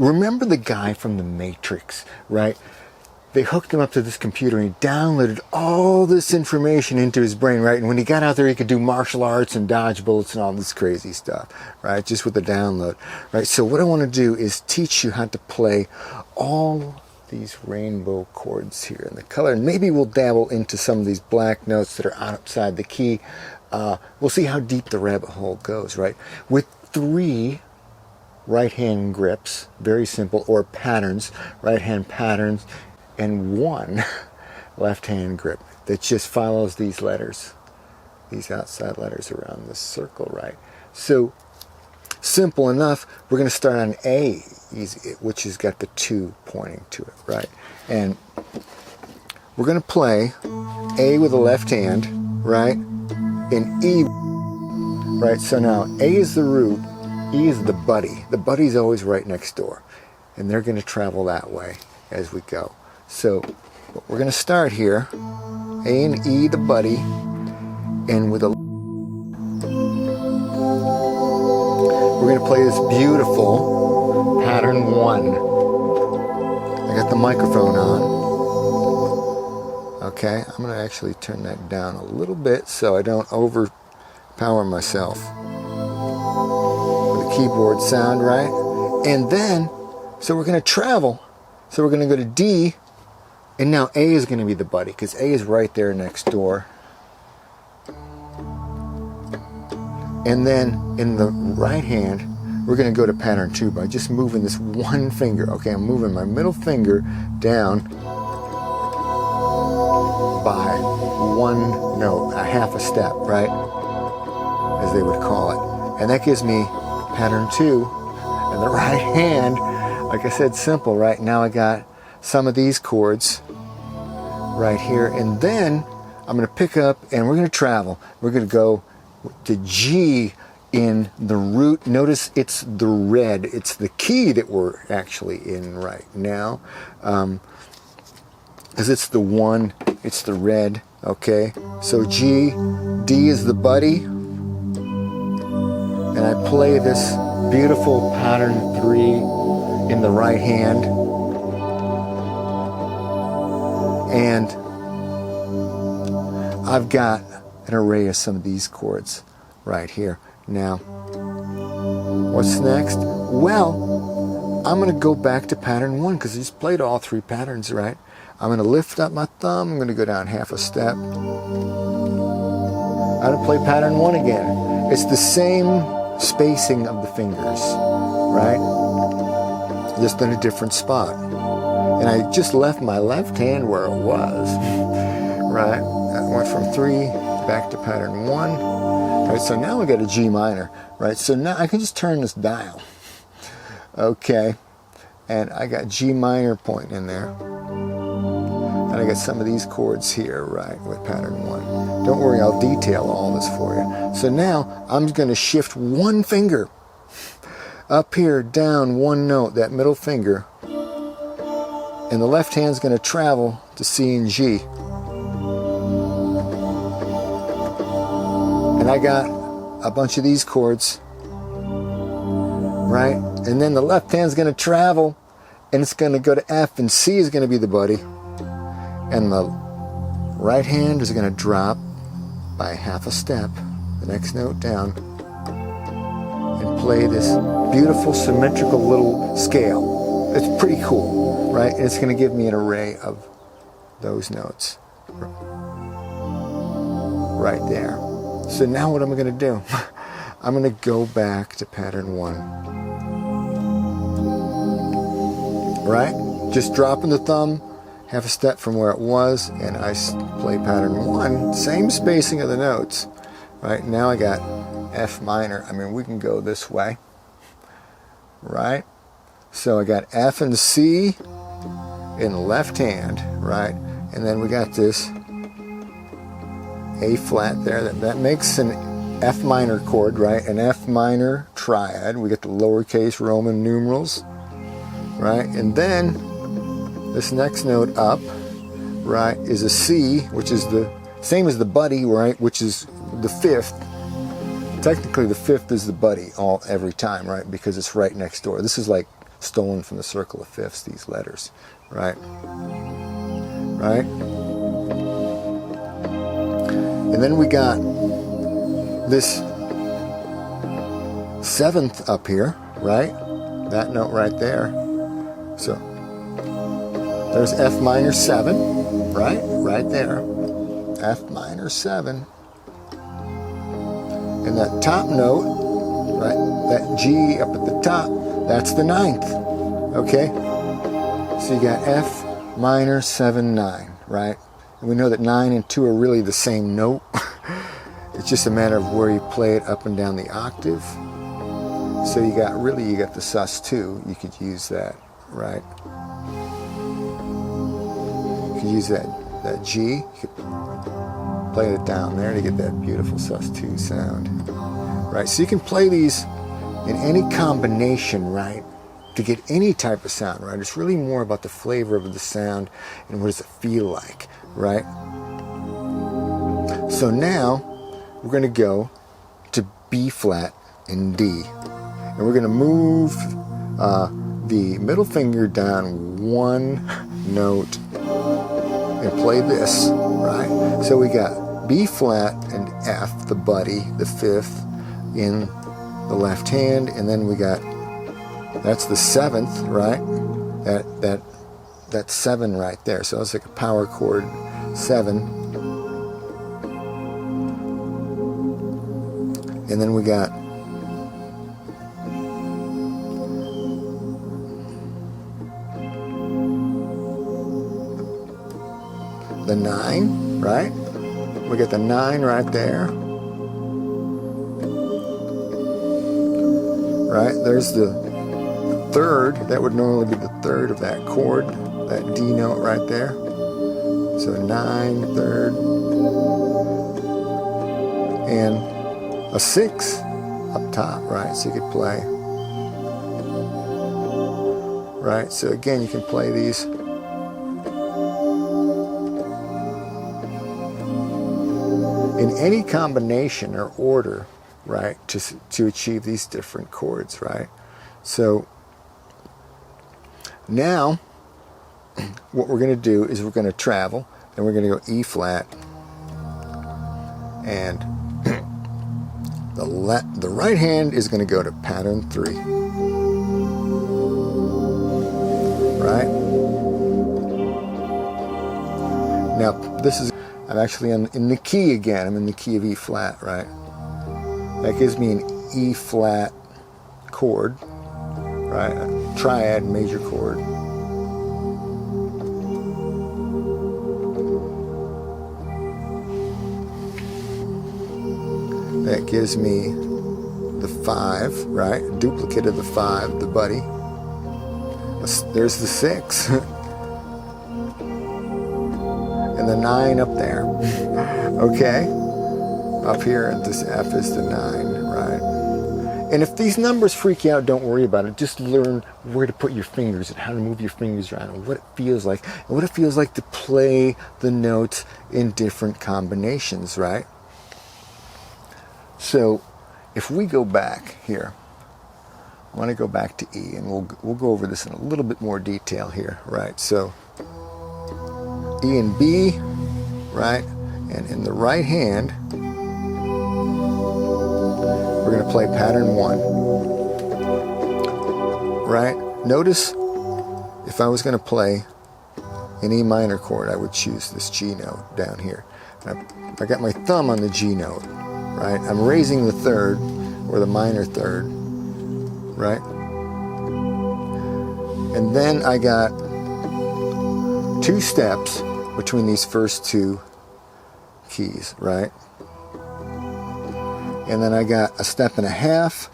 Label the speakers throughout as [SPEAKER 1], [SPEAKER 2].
[SPEAKER 1] remember the guy from The Matrix, right? They hooked him up to this computer and he downloaded all this information into his brain, right? And when he got out there, he could do martial arts and dodge bullets and all this crazy stuff, right? Just with the download, right? So what I want to do is teach you how to play all these rainbow chords here in the color. And maybe we'll dabble into some of these black notes that are outside the key. We'll see how deep the rabbit hole goes, right? With 3 right-hand grips, very simple, or patterns, right-hand patterns, and 1 left-hand grip that just follows these letters, these outside letters around the circle, right? So, simple enough, we're going to start on A, which has got the 2 pointing to it, right? And we're going to play A with the left hand, right? And E, right? So now A is the root, E is the buddy. The buddy's always right next door. And they're going to travel that way as we go. So we're going to start here, A and E, the buddy, and with a, we're going to play this beautiful pattern 1. I got the microphone on. Okay, I'm going to actually turn that down a little bit so I don't overpower myself with the keyboard sound, right? And then, so we're going to travel. So we're going to go to D. And now A is going to be the buddy, because A is right there next door. And then in the right hand, we're going to go to pattern 2 by just moving this 1 finger. Okay, I'm moving my middle finger down by 1 note, a half a step, right? As they would call it. And that gives me pattern 2. And the right hand, like I said, simple, right? Now I got some of these chords right here, and then I'm going to pick up and we're going to travel. We're going to go to G in the root. Notice it's the red. It's the key that we're actually in right now, because it's the 1, it's the red. Okay, so G, D is the buddy, and I play this beautiful pattern 3 in the right hand. And I've got an array of some of these chords right here. Now, what's next? Well, I'm going to go back to pattern 1 because I just played all 3 patterns, right? I'm going to lift up my thumb. I'm going to go down half a step. I'm going to play pattern 1 again. It's the same spacing of the fingers, right? Just in a different spot. And I just left my left hand where it was, right? I went from 3 back to pattern 1, right? So now we got a G minor, right? So now I can just turn this dial, okay? And I got G minor pointing in there. And I got some of these chords here, right, with pattern 1. Don't worry, I'll detail all this for you. So now I'm going to shift 1 finger up here, down 1 note, that middle finger. And the left hand's going to travel to C and G. And I got a bunch of these chords, right? And then the left hand's going to travel, and it's going to go to F, and C is going to be the buddy. And the right hand is going to drop by half a step, the next note down, and play this beautiful symmetrical little scale. It's pretty cool, right? It's going to give me an array of those notes right there. So now what am I going to do? I'm going to go back to pattern 1. Right? Just dropping the thumb half a step from where it was, and I play pattern 1, same spacing of the notes. Right? Now I got F minor. I mean, we can go this way. Right? So I got F and C in the left hand, right? And then we got this A flat there. That makes an F minor chord, right? An F minor triad. We get the lowercase Roman numerals, right? And then this next note up, right, is a C, which is the same as the buddy, right? Which is the 5th. Technically, the 5th is the buddy every time, right? Because it's right next door. This is like stolen from the circle of fifths, these letters, right? Right? And then we got this seventh up here, right? That note right there. So there's F minor 7, right? Right there. F minor 7. And that top note, right? That G up at the top, that's the ninth. Okay? So you got F minor 7, 9, right? And we know that 9 and 2 are really the same note. It's just a matter of where you play it up and down the octave. So you got the sus2. You could use that, right? You could use that G. You could play it down there to get that beautiful sus2 sound, right? So you can play these in any combination, right? To get any type of sound, right? It's really more about the flavor of the sound and what does it feel like, right? So now we're going to go to B flat and D. And we're going to move the middle finger down one note and play this, right? So we got B flat and F, the buddy, the fifth, in the left hand, and then we got, that's the seventh, right? That's 7 right there. So it's like a power chord 7. And then we got the 9, right? We got the 9 right there. Right? There's the third. That would normally be the third of that chord, that D note right there. So 9, third. And a 6 up top, right? So you could play. Right? So again, you can play these in any combination or order, right, to achieve these different chords, right? So now what we're going to do is we're going to travel, and we're going to go E flat, and the right hand is going to go to pattern 3, right? Now this is, I'm actually in the key again. I'm in the key of E flat, right? That gives me an E flat chord, right? A triad major chord. That gives me the 5, right? A duplicate of the 5, the buddy. There's the 6. And the 9 up there. Okay? Up here, this F is the 9, right? And if these numbers freak you out, don't worry about it. Just learn where to put your fingers and how to move your fingers around and what it feels like. And what it feels like to play the notes in different combinations, right? So, if we go back here, I want to go back to E, and we'll go over this in a little bit more detail here, right? So, E and B, right? And in the right hand, we're going to play pattern 1, right? Notice if I was going to play an E minor chord, I would choose this G note down here. I got my thumb on the G note, right? I'm raising the third, or the minor third, right? And then I got 2 steps between these first 2 keys, right? And then I got a step and a half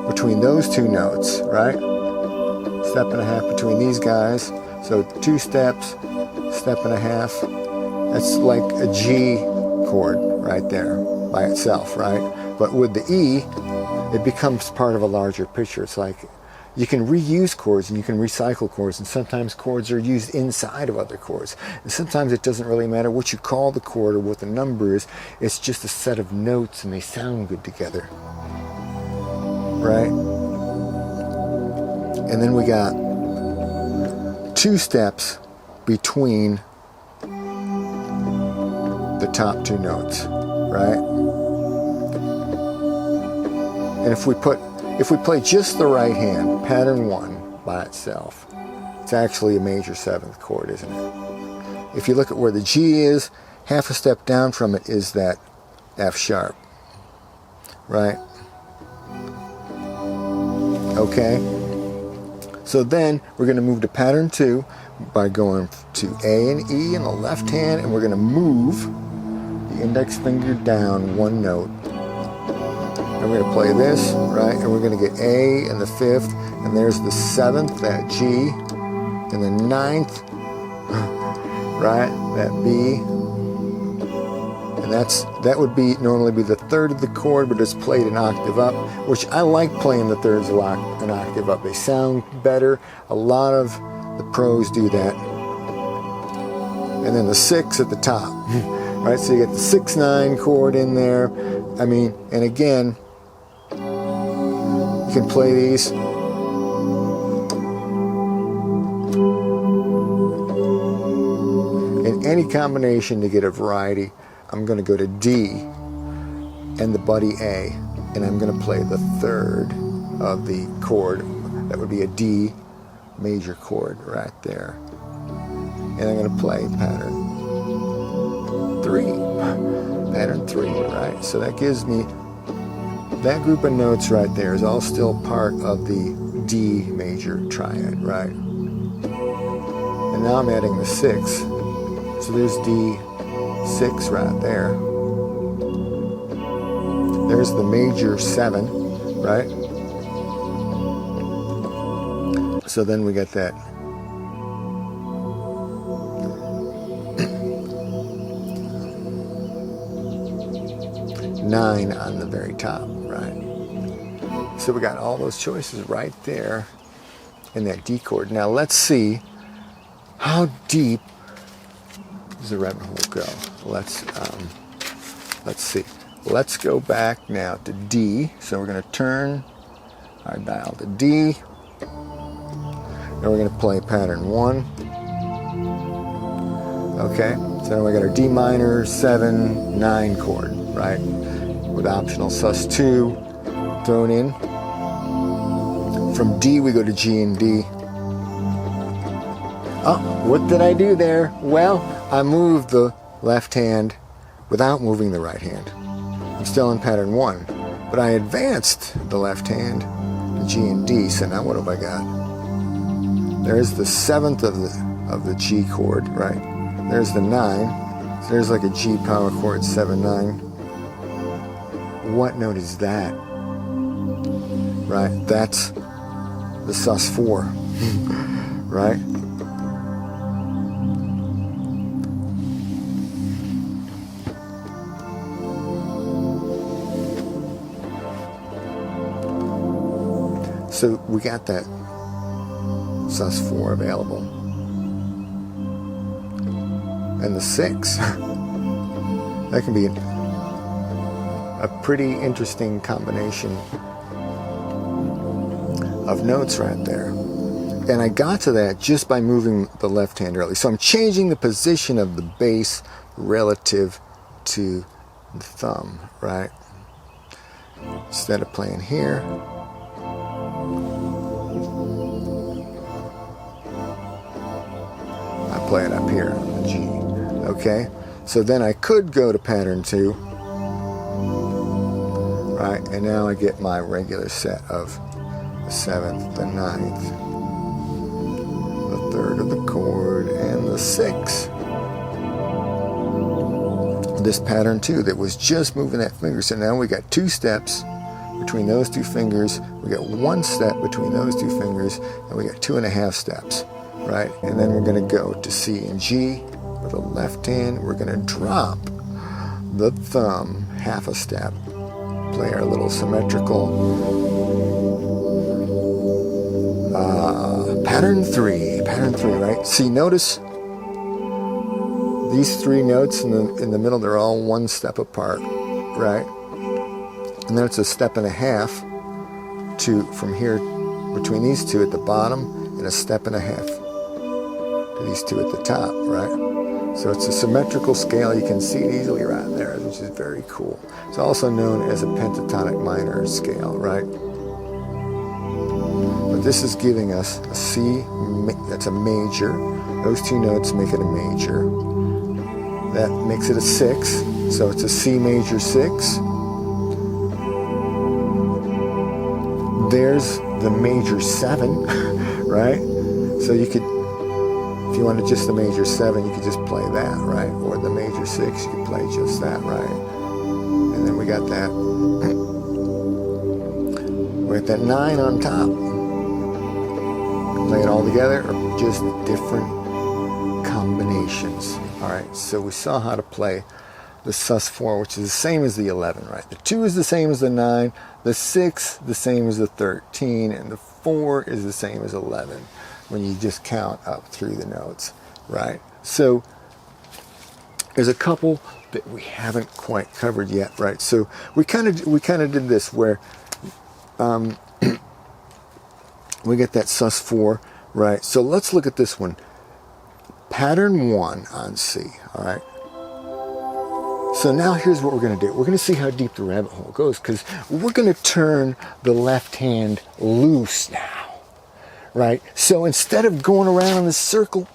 [SPEAKER 1] between those 2 notes, right? Step and a half between these guys. So 2 steps, step and a half. That's like a G chord right there by itself, right? But with the E, it becomes part of a larger picture. It's like you can reuse chords and you can recycle chords, and sometimes chords are used inside of other chords. And sometimes it doesn't really matter what you call the chord or what the number is. It's just a set of notes and they sound good together, right? And then we got 2 steps between the top 2 notes, right? And if we play just the right hand, pattern 1 by itself, it's actually a major 7th chord, isn't it? If you look at where the G is, half a step down from it is that F sharp, right? Okay, so then we're going to move to pattern 2 by going to A and E in the left hand, and we're going to move the index finger down 1 note. And we're going to play this, right? And we're going to get A in the 5th, and there's the 7th, that G, and the 9th, right? That B. And that would normally be the 3rd of the chord, but it's played an octave up, which I like playing the 3rds an octave up. They sound better. A lot of the pros do that. And then the 6 at the top, right? So you get the 6-9 chord in there. I mean, and again, you can play these. In any combination to get a variety. I'm going to go to D and the buddy A, and I'm going to play the 3rd of the chord. That would be a D major chord right there. And I'm going to play pattern 3. Pattern 3, right? So that gives me that group of notes right there is all still part of the D major triad, right? And now I'm adding the 6. So there's D6 right there. There's the major 7, right? So then we get that nine on the very top, right? So we got all those choices right there in that D chord. Now let's see how deep does the rabbit hole go. Let's see. Let's go back now to D. So we're going to turn our dial to D. And we're going to play pattern 1. Okay, so now we got our D minor 7 9 chord, right? With optional sus2 thrown in. From D we go to G and D. Oh, what did I do there? Well, I moved the left hand without moving the right hand. I'm still in pattern 1, but I advanced the left hand to G and D. So now what have I got? There's the 7th of the G chord, right? There's the 9. So there's like a G power chord 7-9. What note is that? Right, that's the sus4, right? So we got that sus4 available. And the 6, that can be a pretty interesting combination of notes right there. And I got to that just by moving the left hand early. So I'm changing the position of the bass relative to the thumb, right? Instead of playing here, I play it up here on the G. Okay? So then I could go to pattern 2. Right, and now I get my regular set of the 7th, the 9th, the 3rd of the chord, and the 6th. This pattern 2 that was just moving that finger. So now we got 2 steps between those 2 fingers. We got 1 step between those 2 fingers, and we got 2.5 steps, right? And then we're going to go to C and G with the left hand. We're going to drop the thumb half a step. Play our little symmetrical pattern 3, right? See, notice these 3 notes in the middle, they're all 1 step apart, right? And then it's a step and a half from here between these two at the bottom and a step and a half to these two at the top, right? So it's a symmetrical scale. You can see it easily right there, which is very cool. It's also known as a pentatonic minor scale, right? But this is giving us a C, that's a major. Those two notes make it a major. That makes it a 6, so it's a C major 6. There's the major 7, right? So you could, if you wanted just the major 7, you could just play that, right? Or the major 6, you could play just that, right? And then we got that. We got that 9 on top. Play it all together, or just different combinations. All right, so we saw how to play the sus4, which is the same as the 11, right? The 2 is the same as the 9, the 6 the same as the 13, and the 4 is the same as 11 when you just count up through the notes, right? So there's a couple that we haven't quite covered yet, right? So we kind of did this where we get that sus4, right? So let's look at this one. Pattern 1 on C, all right? So now here's what we're going to do. We're going to see how deep the rabbit hole goes, because we're going to turn the left hand loose now, right? So instead of going around in this circle,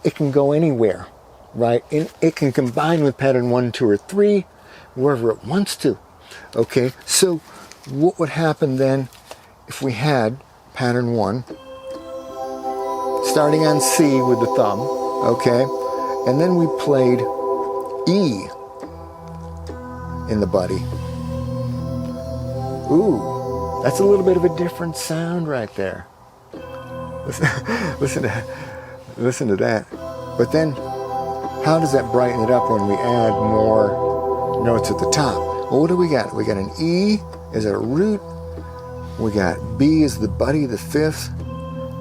[SPEAKER 1] it can go anywhere, right? And it can combine with pattern 1, 2, or 3, wherever it wants to, okay? So what would happen then if we had pattern 1, starting on C with the thumb, okay? And then we played E in the buddy. Ooh, that's a little bit of a different sound right there. Listen to that. But then, how does that brighten it up when we add more notes at the top? Well, what do we got? We got an E as a root. We got B as the buddy, the 5th.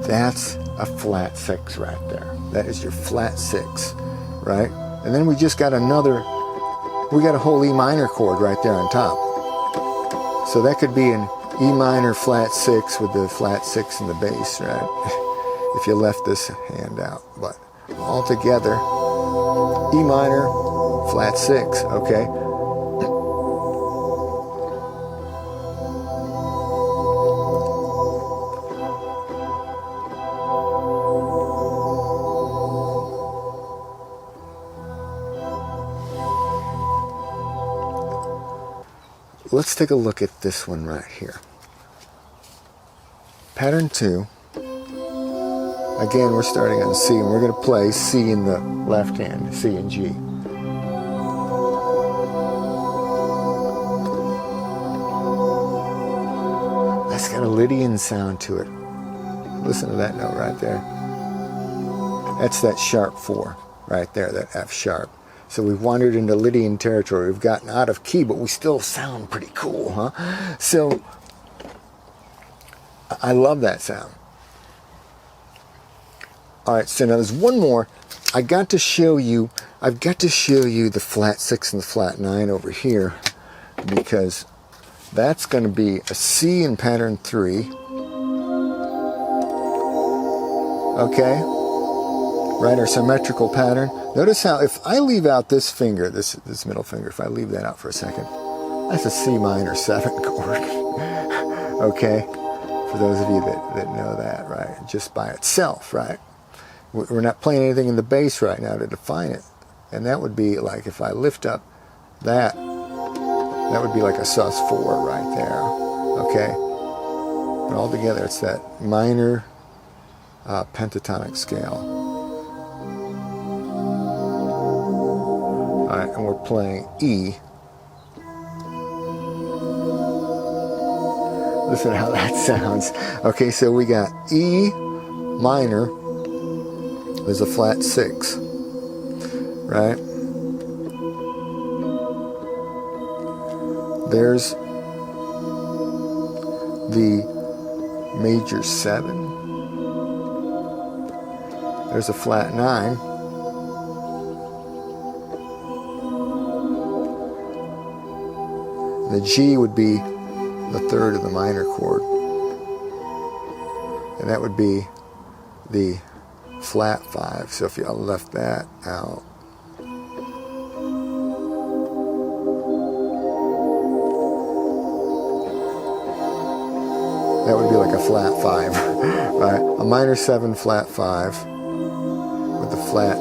[SPEAKER 1] That's a flat 6 right there. That is your flat 6, right? And then we just got another, we got a whole E minor chord right there on top. So that could be an E minor flat 6 with the flat 6 in the bass, right? If you left this hand out. But all together, E minor, flat 6, okay? Let's take a look at this one right here. Pattern 2. Again, we're starting on C, and we're going to play C in the left hand, C and G. That's got a Lydian sound to it. Listen to that note right there. That's that sharp 4 right there, that F sharp. So we've wandered into Lydian territory. We've gotten out of key, but we still sound pretty cool, huh? So I love that sound. All right, so now there's one more. I've got to show you the flat 6 and the flat 9 over here, because that's going to be a C in pattern 3. Okay? Right, our symmetrical pattern. Notice how if I leave out this finger, this middle finger, if I leave that out for a second, that's a C minor 7 chord. Okay? For those of you that know that, right? Just by itself, right? We're not playing anything in the bass right now to define it. And that would be like if I lift up that would be like a sus4 right there. Okay? But all together it's that minor pentatonic scale. All right, and we're playing E. Listen to how that sounds. Okay, so we got E minor. There's a flat 6, right? There's the major 7. There's a flat 9. The G would be the 3rd of the minor chord. and that would be the flat 5. So if you left that out, that would be like a flat 5, right? A minor 7 flat 5 with a flat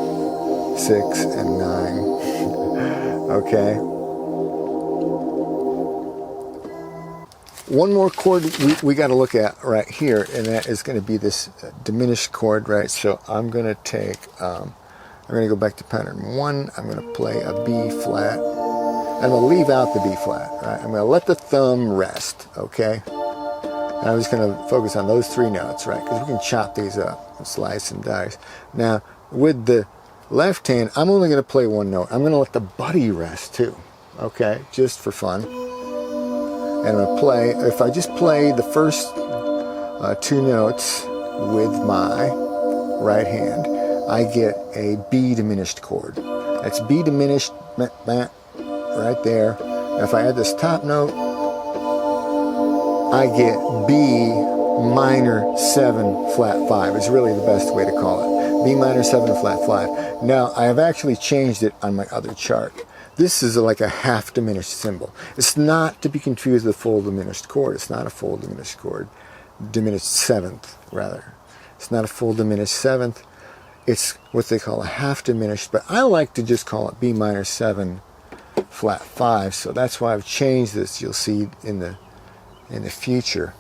[SPEAKER 1] 6 and 9. Okay. One more chord we got to look at right here, and that is going to be this diminished chord, right? So I'm going to take, I'm going to go back to pattern 1. I'm going to play a B flat. I'm going to leave out the B flat, right? I'm going to let the thumb rest, okay? And I'm just going to focus on those 3 notes, right? Because we can chop these up and slice and dice. Now, with the left hand, I'm only going to play 1 note. I'm going to let the buddy rest too, okay? Just for fun. And I'm going to play, if I just play the first 2 notes with my right hand, I get a B diminished chord. That's B diminished, right there. Now if I add this top note, I get B minor 7 flat 5. It's really the best way to call it. B minor 7 flat 5. Now I have actually changed it on my other chart. This is like a half diminished symbol. It's not to be confused with full diminished chord. It's not a full diminished chord. Diminished 7th, rather. It's not a full diminished 7th. It's what they call a half diminished, but I like to just call it B minor 7 flat 5. So that's why I've changed this. You'll see in the future,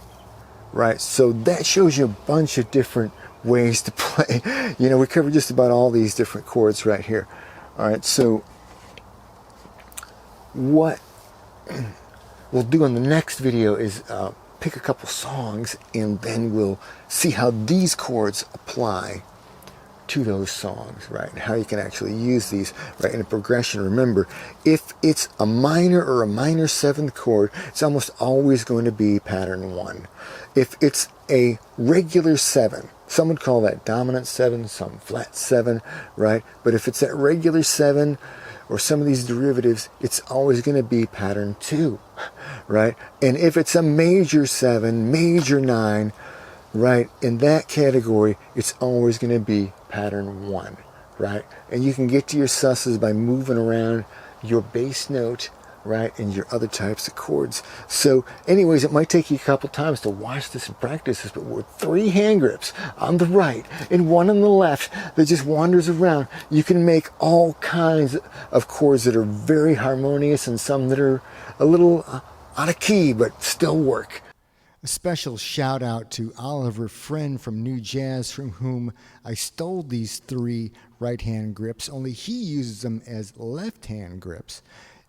[SPEAKER 1] right? So that shows you a bunch of different ways to play. You know, we covered just about all these different chords right here. All right, so what we'll do in the next video is pick a couple songs, and then we'll see how these chords apply to those songs, right? And how you can actually use these, right, in a progression. Remember, if it's a minor or a minor 7th chord, it's almost always going to be pattern 1. If it's a regular 7, some would call that dominant 7, some flat 7, right? But if it's that regular 7, or some of these derivatives, it's always going to be pattern 2, right? And if it's a major 7, major 9, right, in that category, it's always going to be pattern 1, right? And you can get to your susses by moving around your bass note, right, and your other types of chords. So anyways, it might take you a couple times to watch this and practice this, but with 3 hand grips on the right and 1 on the left that just wanders around, you can make all kinds of chords that are very harmonious and some that are a little out of key but still work. A special shout out to Oliver Friend from New Jazz, from whom I stole these 3 right hand grips, only he uses them as left hand grips,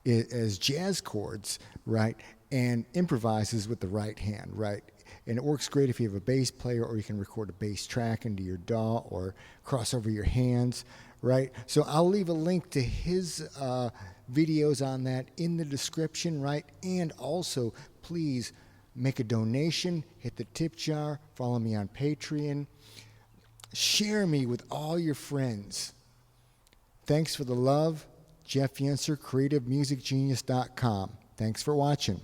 [SPEAKER 1] as jazz chords, right, and improvises with the right hand, right? And it works great if you have a bass player, or you can record a bass track into your DAW or cross over your hands, right? So I'll leave a link to his videos on that in the description, right? And also, please make a donation, hit the tip jar, follow me on Patreon, share me with all your friends. Thanks for the love. Jeff Yenser, CreativeMusicGenius.com. Thanks for watching.